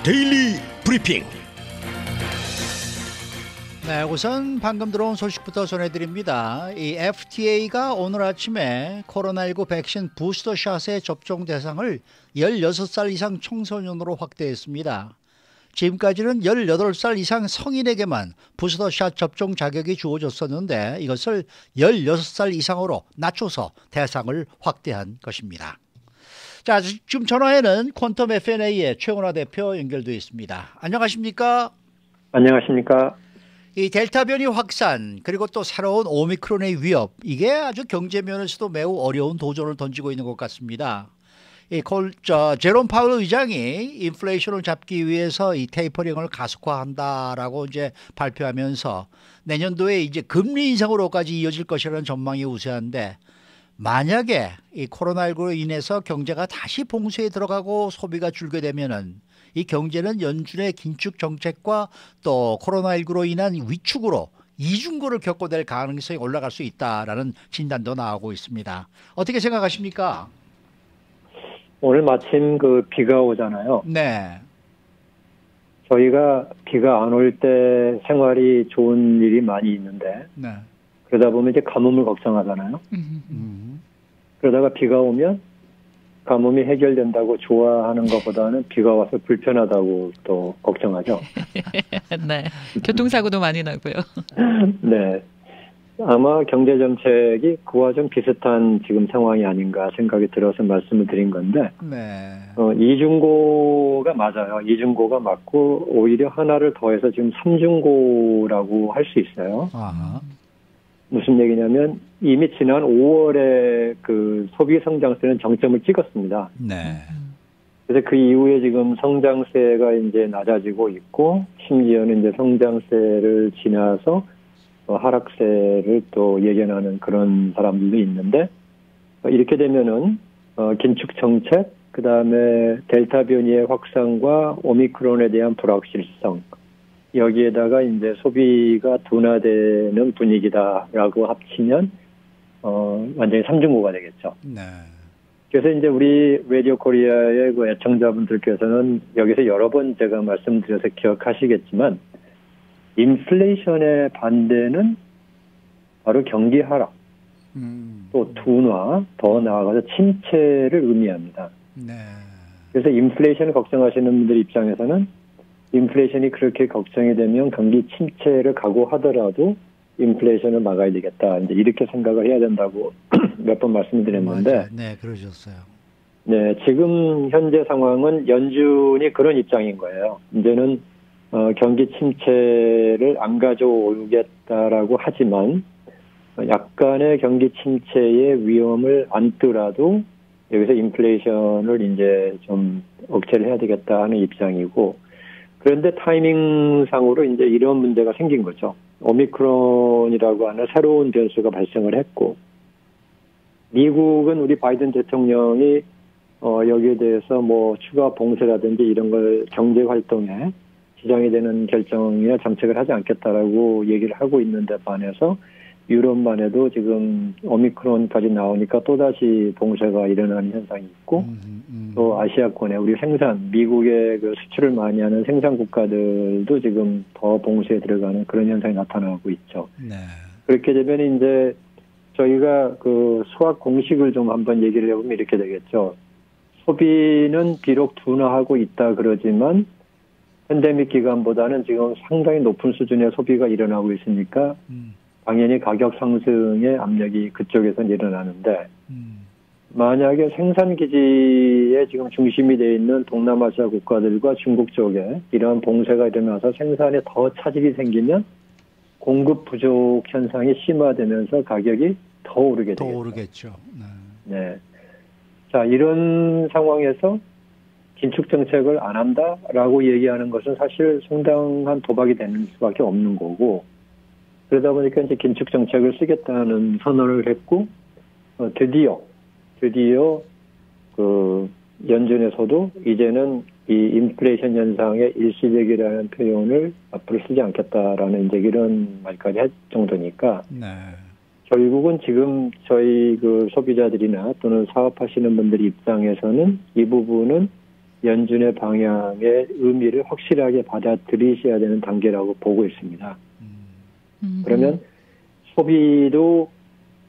데일리 브리핑. 네, 우선 방금 들어온 소식부터 전해드립니다. 이 FDA가 오늘 아침에 코로나19 백신 부스터샷의 접종 대상을 16살 이상 청소년으로 확대했습니다. 지금까지는 18살 이상 성인에게만 부스터샷 접종 자격이 주어졌었는데 이것을 16살 이상으로 낮춰서 대상을 확대한 것입니다. 자, 지금 전화에는 퀀텀 FNA의 최은하 대표 연결되어 있습니다. 안녕하십니까? 안녕하십니까? 이 델타 변이 확산 그리고 또 새로운 오미크론의 위협, 이게 아주 경제 면에서도 매우 어려운 도전을 던지고 있는 것 같습니다. 제롬 파월 의장이 인플레이션을 잡기 위해서 이 테이퍼링을 가속화한다라고 이제 발표하면서 내년도에 이제 금리 인상으로까지 이어질 것이라는 전망이 우세한데, 만약에 이 코로나19로 인해서 경제가 다시 봉쇄에 들어가고 소비가 줄게 되면은 이 경제는 연준의 긴축 정책과 또 코로나19로 인한 위축으로 이중고를 겪어낼 가능성이 올라갈 수 있다라는 진단도 나오고 있습니다. 어떻게 생각하십니까? 오늘 마침 비가 오잖아요. 네. 저희가 비가 안 올 때 생활이 좋은 일이 많이 있는데, 네. 그러다 보면 이제 가뭄을 걱정하잖아요. 그러다가 비가 오면 가뭄이 해결된다고 좋아하는 것보다는 비가 와서 불편하다고 또 걱정하죠. 네. 교통사고도 많이 나고요. 네. 아마 경제정책이 그와 좀 비슷한 지금 상황이 아닌가 생각이 들어서 말씀을 드린 건데, 네. 이중고가 맞아요. 이중고가 맞고, 오히려 하나를 더해서 지금 삼중고라고 할 수 있어요. 아하. 무슨 얘기냐면, 이미 지난 5월에 소비 성장세는 정점을 찍었습니다. 네. 그래서 그 이후에 지금 성장세가 이제 낮아지고 있고, 심지어는 이제 성장세를 지나서 하락세를 또 예견하는 그런 사람들도 있는데, 이렇게 되면은 긴축 정책, 그 다음에 델타 변이의 확산과 오미크론에 대한 불확실성, 여기에다가 이제 소비가 둔화되는 분위기다라고 합치면 완전히 삼중고가 되겠죠. 네. 그래서 이제 우리 라디오 코리아의 애청자분들께서는 여기서 여러 번 제가 말씀드려서 기억하시겠지만, 인플레이션의 반대는 바로 경기 하락, 또 둔화, 더 나아가서 침체를 의미합니다. 네. 그래서 인플레이션을 걱정하시는 분들 입장에서는 인플레이션이 그렇게 걱정이 되면 경기 침체를 각오하더라도 인플레이션을 막아야 되겠다, 이제 이렇게 생각을 해야 된다고 몇 번 말씀드렸는데, 맞아요. 네, 그러셨어요. 네, 지금 현재 상황은 연준이 그런 입장인 거예요. 이제는 경기 침체를 안 가져오겠다라고 하지만 약간의 경기 침체의 위험을 안더라도 여기서 인플레이션을 이제 좀 억제를 해야 되겠다 하는 입장이고, 그런데 타이밍상으로 이제 이런 문제가 생긴 거죠. 오미크론이라고 하는 새로운 변수가 발생을 했고, 미국은 우리 바이든 대통령이 여기에 대해서 뭐 추가 봉쇄라든지 이런 걸 경제 활동에 지장이 되는 결정이나 정책을 하지 않겠다라고 얘기를 하고 있는데 반해서 유럽만 해도 지금 오미크론까지 나오니까 또다시 봉쇄가 일어나는 현상이 있고, 또 아시아권에 우리 미국의 수출을 많이 하는 생산 국가들도 지금 더 봉쇄에 들어가는 그런 현상이 나타나고 있죠. 네. 그렇게 되면 이제 저희가 수학 공식을 좀 한번 얘기를 해보면 이렇게 되겠죠. 소비는 비록 둔화하고 있다 그러지만 팬데믹 기간보다는 지금 상당히 높은 수준의 소비가 일어나고 있으니까 당연히 가격 상승의 압력이 그쪽에서 일어나는데, 만약에 생산 기지에 지금 중심이 되어 있는 동남아시아 국가들과 중국 쪽에 이러한 봉쇄가 일어나서 생산에 더 차질이 생기면 공급 부족 현상이 심화되면서 가격이 더 오르게 되겠죠. 더 오르겠죠. 네. 네. 자, 이런 상황에서 긴축 정책을 안 한다라고 얘기하는 것은 사실 상당한 도박이 되는 수밖에 없는 거고, 그러다 보니까 이제 긴축 정책을 쓰겠다는 선언을 했고, 드디어 연준에서도 이제는 이 인플레이션 현상의 일시적이라는 표현을 앞으로 쓰지 않겠다라는 이제 이런 말까지 할 정도니까, 네. 결국은 지금 저희 소비자들이나 또는 사업하시는 분들 입장에서는 이 부분은 연준의 방향의 의미를 확실하게 받아들이셔야 되는 단계라고 보고 있습니다. 그러면 소비도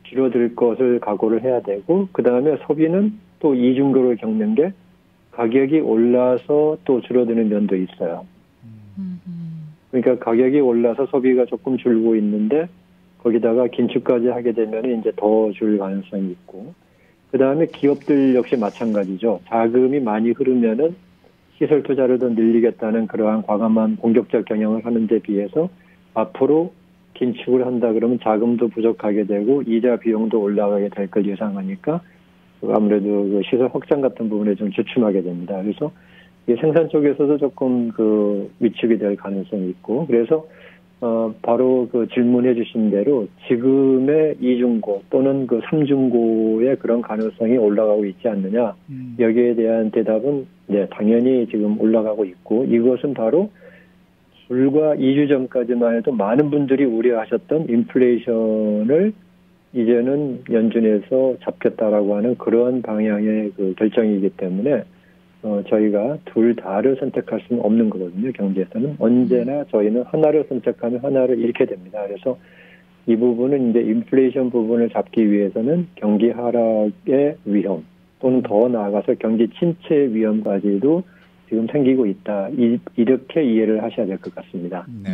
줄어들 것을 각오를 해야 되고, 그 다음에 소비는 또 이중도를 겪는 게 가격이 올라서 또 줄어드는 면도 있어요. 그러니까 가격이 올라서 소비가 조금 줄고 있는데 거기다가 긴축까지 하게 되면 이제 더 줄 가능성이 있고, 그 다음에 기업들 역시 마찬가지죠. 자금이 많이 흐르면은 시설 투자를 더 늘리겠다는 그러한 과감한 공격적 경영을 하는 데 비해서 앞으로 긴축을 한다 그러면 자금도 부족하게 되고 이자 비용도 올라가게 될 걸 예상하니까 아무래도 그 시설 확장 같은 부분에 좀 주춤하게 됩니다. 그래서 생산 쪽에서도 조금 그 위축이 될 가능성이 있고, 그래서 바로 그 질문해 주신 대로 지금의 이중고 또는 그 삼중고의 그런 가능성이 올라가고 있지 않느냐, 여기에 대한 대답은 네, 당연히 지금 올라가고 있고, 이것은 바로 불과 2주 전까지만 해도 많은 분들이 우려하셨던 인플레이션을 이제는 연준에서 잡겠다라고 하는 그런 방향의 그 결정이기 때문에 저희가 둘 다를 선택할 수는 없는 거거든요. 경제에서는 언제나 저희는 하나를 선택하면 하나를 잃게 됩니다. 그래서 이 부분은 이제 인플레이션 부분을 잡기 위해서는 경기 하락의 위험 또는 더 나아가서 경기 침체의 위험까지도 지금 생기고 있다. 이렇게 이해를 하셔야 될 것 같습니다. 네.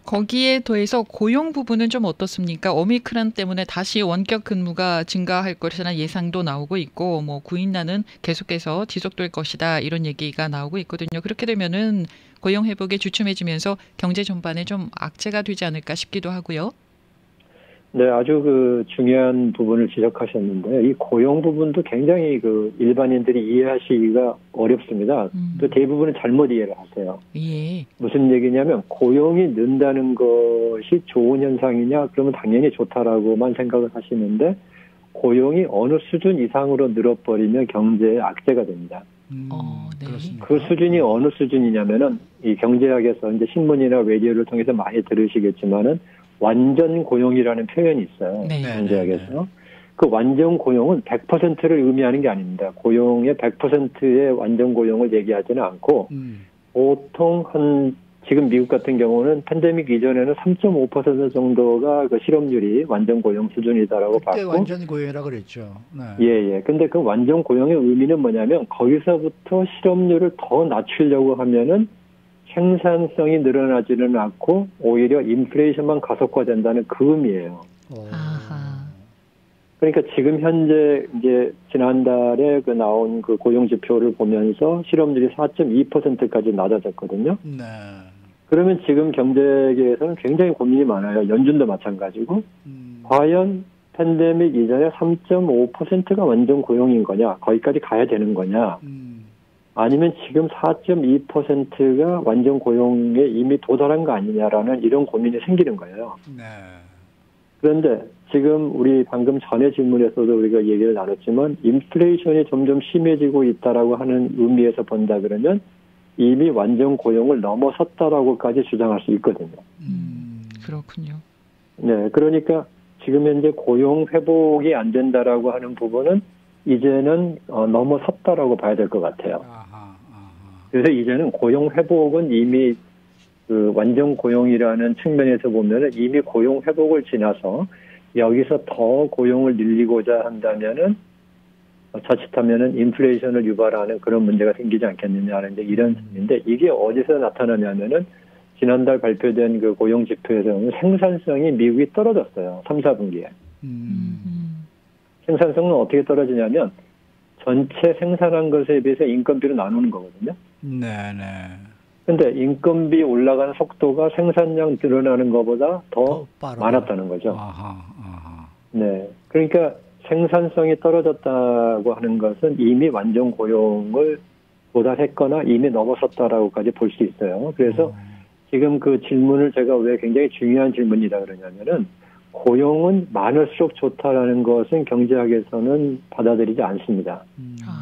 거기에 더해서 고용 부분은 좀 어떻습니까? 오미크론 때문에 다시 원격 근무가 증가할 것이라는 예상도 나오고 있고, 뭐 구인난은 계속해서 지속될 것이다 이런 얘기가 나오고 있거든요. 그렇게 되면은 고용 회복에 주춤해지면서 경제 전반에 좀 악재가 되지 않을까 싶기도 하고요. 네, 아주 그 중요한 부분을 지적하셨는데, 이 고용 부분도 굉장히 그 일반인들이 이해하시기가 어렵습니다. 또 대부분은 잘못 이해를 하세요. 예. 무슨 얘기냐면 고용이 는다는 것이 좋은 현상이냐? 그러면 당연히 좋다라고만 생각을 하시는데, 고용이 어느 수준 이상으로 늘어버리면 경제에 악재가 됩니다. 네. 그렇습니까? 그 수준이 어느 수준이냐면은 이 경제학에서 이제 신문이나 라디오를 통해서 많이 들으시겠지만은 완전 고용이라는 표현이 있어요. 네. 경제학에서. 그 완전 고용은 100%를 의미하는 게 아닙니다. 고용의 100%의 완전 고용을 얘기하지는 않고 보통 지금 미국 같은 경우는 팬데믹 이전에는 3.5% 정도가 그 실업률이 완전 고용 수준이다라고 그때 봤고. 완전 고용이라 그랬죠. 네. 예. 근데 그 완전 고용의 의미는 뭐냐면 거기서부터 실업률을 더 낮추려고 하면은 생산성이 늘어나지는 않고 오히려 인플레이션만 가속화된다는 그 의미예요. 아하. 그러니까 지금 현재 이제 지난달에 그 나온 그 고용 지표를 보면서 실업률이 4.2%까지 낮아졌거든요. 네. 그러면 지금 경제계에서는 굉장히 고민이 많아요. 연준도 마찬가지고. 과연 팬데믹 이전에 3.5%가 완전 고용인 거냐? 거기까지 가야 되는 거냐? 아니면 지금 4.2%가 완전 고용에 이미 도달한 거 아니냐라는 이런 고민이 생기는 거예요. 네. 그런데 지금 우리 방금 전에 질문에서도 우리가 얘기를 나눴지만 인플레이션이 점점 심해지고 있다라고 하는 의미에서 본다 그러면 이미 완전 고용을 넘어섰다라고까지 주장할 수 있거든요. 그렇군요. 네, 그러니까 지금 현재 고용 회복이 안 된다라고 하는 부분은 이제는 넘어섰다라고 봐야 될 것 같아요. 그래서 이제는 고용 회복은 이미 그 완전 고용이라는 측면에서 보면은 이미 고용 회복을 지나서 여기서 더 고용을 늘리고자 한다면은 자칫하면은 인플레이션을 유발하는 그런 문제가 생기지 않겠느냐는 이런 점인데, 이게 어디서 나타나냐면은 지난달 발표된 그 고용 지표에서는 생산성이 미국이 떨어졌어요. 3, 4분기에. 생산성은 어떻게 떨어지냐면 전체 생산한 것에 비해서 인건비로 나누는 거거든요. 네네. 근데 인건비 올라가는 속도가 생산량 늘어나는 것보다 더 많았다는 거죠. 아하. 네. 그러니까 생산성이 떨어졌다고 하는 것은 이미 완전 고용을 도달했거나 이미 넘어섰다라고까지 볼 수 있어요. 그래서 지금 그 질문을 제가 왜 굉장히 중요한 질문이다 그러냐면은 고용은 많을수록 좋다라는 것은 경제학에서는 받아들이지 않습니다.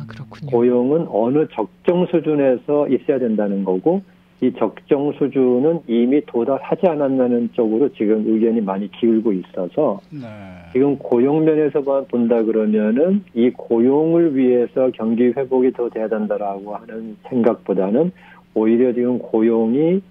그렇군요. 고용은 어느 적정 수준에서 있어야 된다는 거고, 이 적정 수준은 이미 도달하지 않았다는 쪽으로 지금 의견이 많이 기울고 있어서 네. 지금 고용 면에서만 본다 그러면은 이 고용을 위해서 경기 회복이 더 돼야 된다라고 하는 생각보다는 오히려 지금 고용이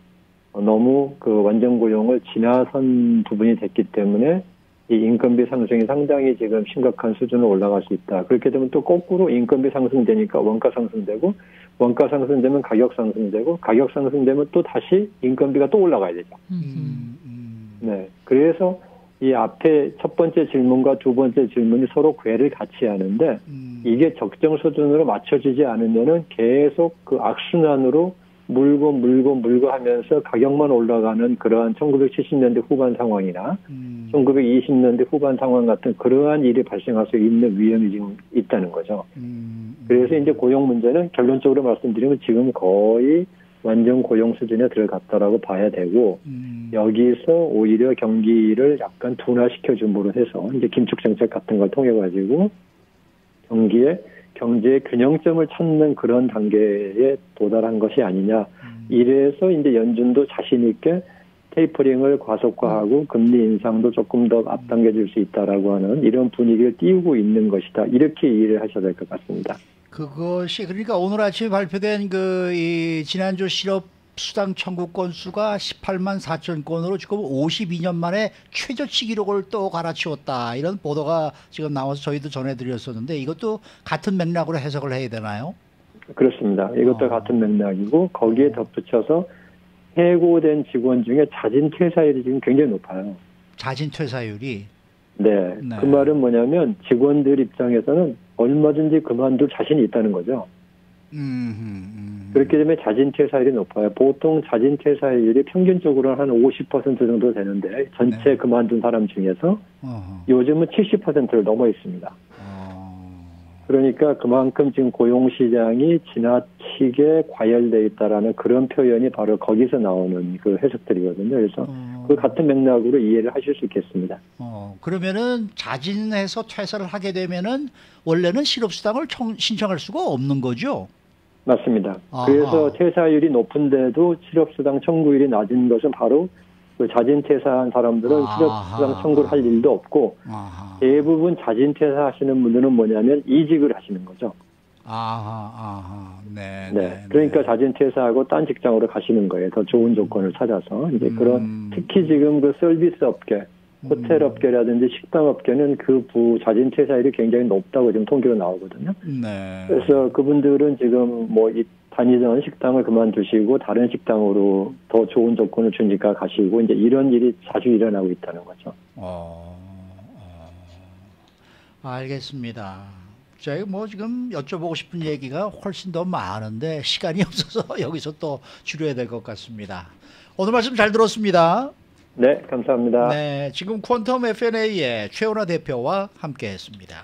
너무 그 완전 고용을 지나선 부분이 됐기 때문에 이 인건비 상승이 상당히 지금 심각한 수준으로 올라갈 수 있다. 그렇게 되면 또 거꾸로 인건비 상승되니까 원가 상승되고, 원가 상승되면 가격 상승되고, 가격 상승되면 또 다시 인건비가 또 올라가야 되죠. 네. 그래서 이 앞에 첫 번째 질문과 두 번째 질문이 서로 궤를 같이 하는데, 이게 적정 수준으로 맞춰지지 않으면은 계속 그 악순환으로 물고 하면서 가격만 올라가는 그러한 1970년대 후반 상황이나 1920년대 후반 상황 같은 그러한 일이 발생할 수 있는 위험이 지금 있다는 거죠. 그래서 이제 고용 문제는 결론적으로 말씀드리면 지금 거의 완전 고용 수준에 들어갔다라고 봐야 되고, 여기서 오히려 경기를 약간 둔화시켜 줌으로 해서 이제 긴축 정책 같은 걸 통해 가지고 경제의 균형점을 찾는 그런 단계에 도달한 것이 아니냐. 이래서 이제 연준도 자신 있게 테이퍼링을 과속화하고 금리 인상도 조금 더 앞당겨 줄 수 있다라고 하는 이런 분위기를 띄우고 있는 것이다. 이렇게 이해를 하셔야 될 것 같습니다. 그것이 그러니까 오늘 아침에 발표된 이 지난주 실업 수당 청구 건수가 18만 4천 건으로 지금 52년 만에 최저치 기록을 또 갈아치웠다. 이런 보도가 지금 나와서 저희도 전해드렸었는데 이것도 같은 맥락으로 해석을 해야 되나요? 그렇습니다. 이것도 같은 맥락이고 거기에 덧붙여서 해고된 직원 중에 자진 퇴사율이 지금 굉장히 높아요. 자진 퇴사율이? 네. 그 말은 뭐냐면 직원들 입장에서는 얼마든지 그만둘 자신이 있다는 거죠. 그렇게 되면 자진 퇴사율이 높아요. 보통 자진 퇴사율이 평균적으로 한 50% 정도 되는데 전체 그만둔 사람 중에서 요즘은 70%를 넘어 있습니다. 그러니까 그만큼 지금 고용시장이 지나치게 과열돼 있다라는 그런 표현이 바로 거기서 나오는 그 해석들이거든요. 그래서 그 같은 맥락으로 이해를 하실 수 있겠습니다. 그러면은 자진해서 퇴사를 하게 되면은 원래는 실업수당을 신청할 수가 없는 거죠? 맞습니다. 그래서 퇴사율이 높은데도 실업수당 청구율이 낮은 것은 바로 그 자진 퇴사한 사람들은 실업수당 청구를 할 일도 없고 대부분 자진 퇴사하시는 분들은 뭐냐면 이직을 하시는 거죠. 네. 그러니까 자진 퇴사하고 딴 직장으로 가시는 거예요. 더 좋은 조건을 찾아서 이제 그런 특히 지금 그 서비스 업계, 호텔 업계라든지 식당 업계는 그 자진 퇴사율이 굉장히 높다고 지금 통계로 나오거든요. 네. 그래서 그분들은 지금 뭐 다니던 식당을 그만두시고 다른 식당으로 더 좋은 조건을 주니까 가시고 이제 이런 일이 자주 일어나고 있다는 거죠. 알겠습니다. 제가 뭐 지금 여쭤보고 싶은 얘기가 훨씬 더 많은데 시간이 없어서 여기서 또 줄여야 될 것 같습니다. 오늘 말씀 잘 들었습니다. 네, 감사합니다. 네, 지금 퀀텀 FNA의 최원하 대표와 함께했습니다.